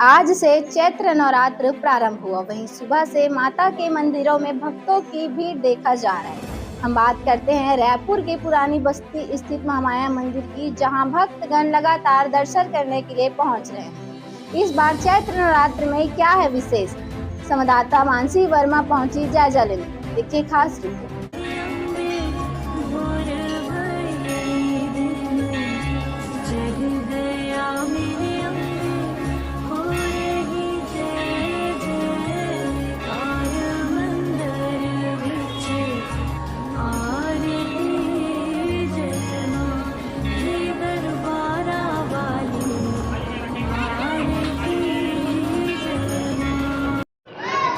आज से चैत्र नवरात्र प्रारंभ हुआ। वहीं सुबह से माता के मंदिरों में भक्तों की भीड़ देखा जा रहा है। हम बात करते हैं रायपुर के पुरानी बस्ती स्थित महामाया मंदिर की, जहां भक्तगण लगातार दर्शन करने के लिए पहुंच रहे हैं। इस बार चैत्र नवरात्र में क्या है विशेष, संवाददाता मानसी वर्मा पहुंची जायजा लेने। देखिए खास रिपोर्ट।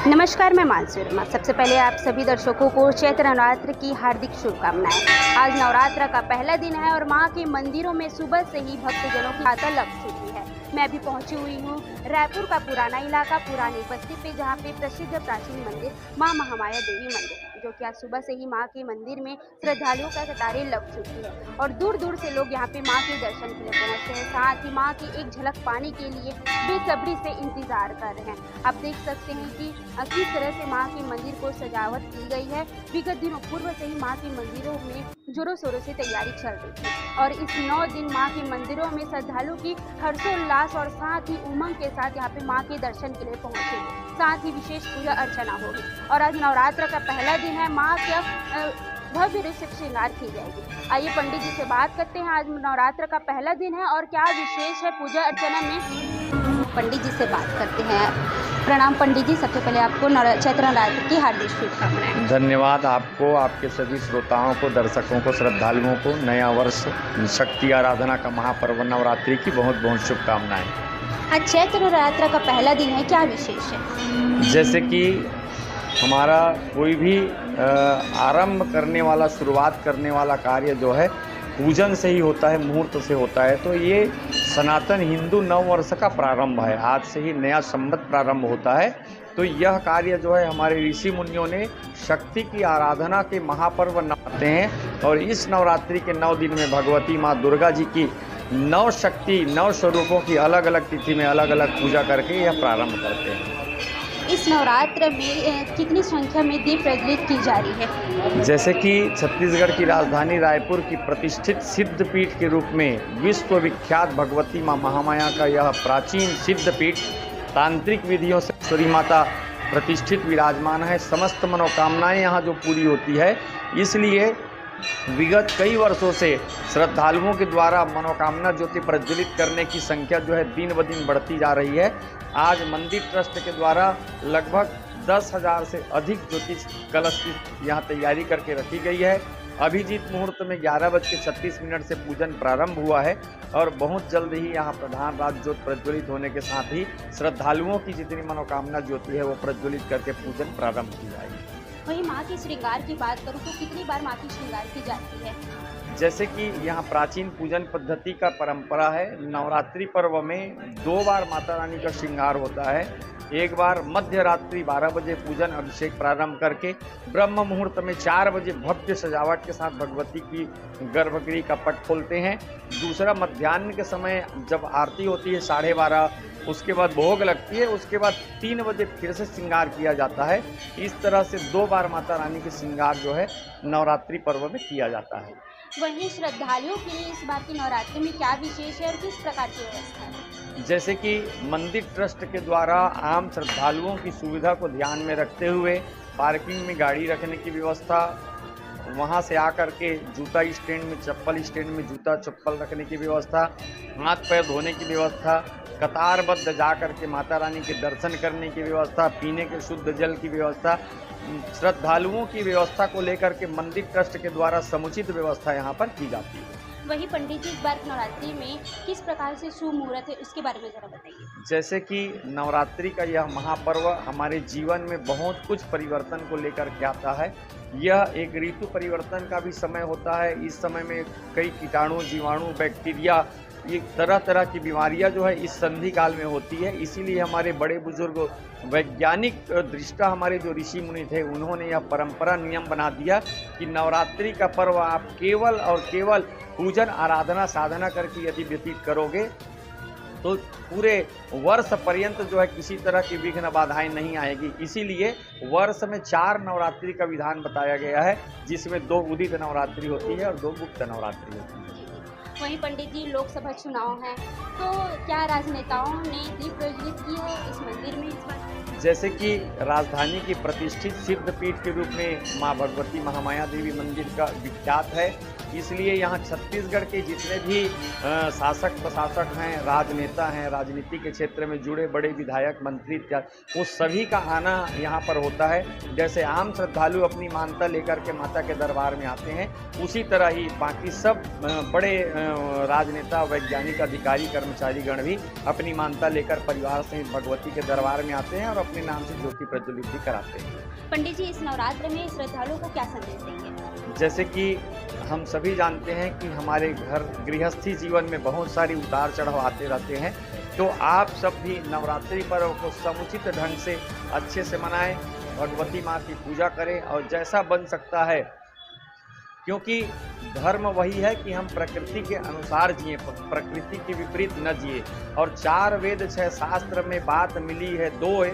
नमस्कार, मैं मानसी वर्मा। सबसे पहले आप सभी दर्शकों को चैत्र नवरात्र की हार्दिक शुभकामनाएं। आज नवरात्र का पहला दिन है और मां के मंदिरों में सुबह से ही भक्तजनों की तांता लग चुकी है। मैं भी पहुंची हुई हूं रायपुर का पुराना इलाका पुरानी बस्ती पे, जहां पे प्रसिद्ध प्राचीन मंदिर मां महामाया देवी मंदिर, जो कि आज सुबह से ही मां के मंदिर में श्रद्धालुओं का कतारें लग चुकी है और दूर दूर से लोग यहाँ पे मां के दर्शन के लिए पहुंचते हैं। साथ ही मां की एक झलक पाने के लिए बेसब्री से इंतजार कर रहे हैं। आप देख सकते हैं कि किस तरह से मां के मंदिर को सजावट की गई है। विगत दिनों पूर्व से ही मां के मंदिरों में जोरों शोरों से तैयारी चल रही थी और इस 9 दिन मां के मंदिरों में श्रद्धालु की हर्षोल्लास और साथ ही उमंग के साथ यहाँ पे मां के दर्शन के लिए पहुंचे। साथ ही विशेष पूजा अर्चना होगी और आज नवरात्र का पहला दिन है। मां का भव्य रूप से श्रृंगार की जाएगी। आइए पंडित जी से बात करते हैं। आज नवरात्र का पहला दिन है और क्या विशेष है पूजा अर्चना में, पंडित जी से बात करते हैं। प्रणाम पंडित जी, सबसे पहले आपको चैत्र नवरात्र की हार्दिक शुभकामनाएं। धन्यवाद आपको, आपके सभी श्रोताओं को, दर्शकों को, श्रद्धालुओं को नया वर्ष शक्ति आराधना का महापर्व नवरात्रि की बहुत बहुत शुभकामनाएं। आज चैत्र नवरात्र का पहला दिन है, क्या विशेष है? जैसे कि हमारा कोई भी आरंभ करने वाला, शुरुआत करने वाला कार्य जो है पूजन से ही होता है, मुहूर्त से होता है। तो ये सनातन हिंदू नव वर्ष का प्रारंभ है। आज से ही नया संवत प्रारंभ होता है। तो यह कार्य जो है हमारे ऋषि मुनियों ने शक्ति की आराधना के महापर्व मनाते हैं और इस नवरात्रि के 9 दिन में भगवती माँ दुर्गा जी की 9 शक्ति, 9 स्वरूपों की अलग अलग तिथि में अलग अलग पूजा करके यह प्रारंभ करते हैं। इस नवरात्र में कितनी संख्या में दीप प्रज्वलित की जा रही है? जैसे कि छत्तीसगढ़ की राजधानी रायपुर की प्रतिष्ठित सिद्धपीठ के रूप में विश्वविख्यात भगवती माँ महामाया का यह प्राचीन सिद्धपीठ तांत्रिक विधियों से ईश्वरी माता प्रतिष्ठित विराजमान है। समस्त मनोकामनाएं यहाँ जो पूरी होती है, इसलिए विगत कई वर्षों से श्रद्धालुओं के द्वारा मनोकामना ज्योति प्रज्वलित करने की संख्या जो है दिन ब दिन बढ़ती जा रही है। आज मंदिर ट्रस्ट के द्वारा लगभग 10,000 से अधिक ज्योति कलश की यहाँ तैयारी करके रखी गई है। अभिजीत मुहूर्त में 11:36 से पूजन प्रारंभ हुआ है और बहुत जल्द ही यहाँ प्रधान राज ज्योति प्रज्वलित होने के साथ ही श्रद्धालुओं की जितनी मनोकामना ज्योति है वो प्रज्वलित करके पूजन प्रारंभ की जाएगी। वहीं माँ के श्रृंगार की बात करूँ तो कितनी बार माँ की श्रृंगार की जाती है? जैसे कि यहाँ प्राचीन पूजन पद्धति का परंपरा है। नवरात्रि पर्व में 2 बार माता रानी का श्रृंगार होता है। एक बार मध्य रात्रि 12 बजे पूजन अभिषेक प्रारंभ करके ब्रह्म मुहूर्त में 4 बजे भव्य सजावट के साथ भगवती की गर्भगृह का पट खोलते हैं। दूसरा मध्याह्न के समय जब आरती होती है 12:30, उसके बाद भोग लगती है, उसके बाद 3 बजे फिर से श्रृंगार किया जाता है। इस तरह से 2 बार माता रानी के श्रृंगार जो है नवरात्रि पर्व में किया जाता है। वहीं श्रद्धालुओं के लिए इस बार की नवरात्रि में क्या विशेष है और किस प्रकार की व्यवस्था है? जैसे कि मंदिर ट्रस्ट के द्वारा आम श्रद्धालुओं की सुविधा को ध्यान में रखते हुए पार्किंग में गाड़ी रखने की व्यवस्था, वहां से आकर के जूता स्टैंड में, चप्पल स्टैंड में जूता चप्पल रखने की व्यवस्था, हाथ पैर धोने की व्यवस्था, कतारबद्ध जा कर के माता रानी के दर्शन करने की व्यवस्था, पीने के शुद्ध जल की व्यवस्था, श्रद्धालुओं की व्यवस्था को लेकर के मंदिर ट्रस्ट के द्वारा समुचित व्यवस्था यहाँ पर की जाती है। वही पंडित जी, इस बार नवरात्रि में किस प्रकार से शुभ मुहूर्त है, उसके बारे में जरा बताइए। जैसे कि नवरात्रि का यह महापर्व हमारे जीवन में बहुत कुछ परिवर्तन को लेकर के आता है। यह एक ऋतु परिवर्तन का भी समय होता है। इस समय में कई कीटाणु, जीवाणु, बैक्टीरिया, ये तरह तरह की बीमारियां जो है इस संधि काल में होती है। इसीलिए हमारे बड़े बुजुर्ग वैज्ञानिक दृष्टा हमारे जो ऋषि मुनि थे, उन्होंने यह परंपरा नियम बना दिया कि नवरात्रि का पर्व आप केवल और केवल पूजन, आराधना, साधना करके यदि व्यतीत करोगे तो पूरे वर्ष पर्यंत जो है किसी तरह की विघ्न बाधाएं नहीं आएगी। इसीलिए वर्ष में 4 नवरात्रि का विधान बताया गया है, जिसमें 2 उदित नवरात्रि होती है और 2 गुप्त नवरात्रि होती है। वहीं पंडित जी लोकसभा चुनाव हैं, तो क्या राजनेताओं ने दीप प्रज्वलित की है इस मंदिर में इस बार? जैसे कि राजधानी की प्रतिष्ठित सिद्ध पीठ के रूप में माँ भगवती महामाया देवी मंदिर का विख्यात है, इसलिए यहाँ छत्तीसगढ़ के जितने भी शासक प्रशासक हैं, राजनेता हैं, राजनीति के क्षेत्र में जुड़े बड़े विधायक मंत्री इत्यादि, वो सभी का आना यहाँ पर होता है। जैसे आम श्रद्धालु अपनी मानता लेकर के माता के दरबार में आते हैं, उसी तरह ही बाकी सब बड़े राजनेता, वैज्ञानिक, अधिकारी, कर्मचारीगण भी अपनी मानता लेकर परिवार सहित भगवती के दरबार में आते हैं और अपने नाम से ज्योति प्रज्वलित भी कराते हैं। पंडित जी इस नवरात्र में श्रद्धालुओं को क्या संदेश देंगे? जैसे कि हम सभी जानते हैं कि हमारे घर गृहस्थी जीवन में बहुत सारी उतार चढ़ाव आते रहते हैं, तो आप सब भी नवरात्रि पर्व को समुचित ढंग से अच्छे से मनाएं, भगवती माँ की पूजा करें और जैसा बन सकता है, क्योंकि धर्म वही है कि हम प्रकृति के अनुसार जिए, प्रकृति के विपरीत न जिए। और 4 वेद 6 शास्त्र में बात मिली है 2,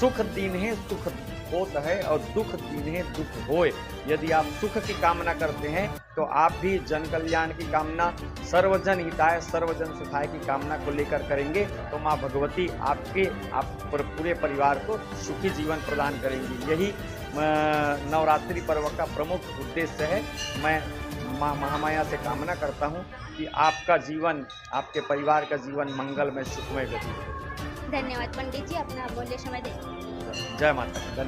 सुख दीन्हे सुख होत है और दुख दीन्हे दुख होए। यदि आप सुख की कामना करते हैं तो आप भी जन कल्याण की कामना, सर्वजन हिताय सर्वजन सुखाय की कामना को लेकर करेंगे तो माँ भगवती आप पूरे परिवार को सुखी जीवन प्रदान करेंगी। यही नवरात्रि पर्व का प्रमुख उद्देश्य है। मैं माँ महामाया से कामना करता हूँ कि आपका जीवन, आपके परिवार का जीवन मंगलमय सुखमय व्यतीत हो। धन्यवाद पंडित जी, अपना अमूल्य समय दें। जय माता दी। धन्यवाद।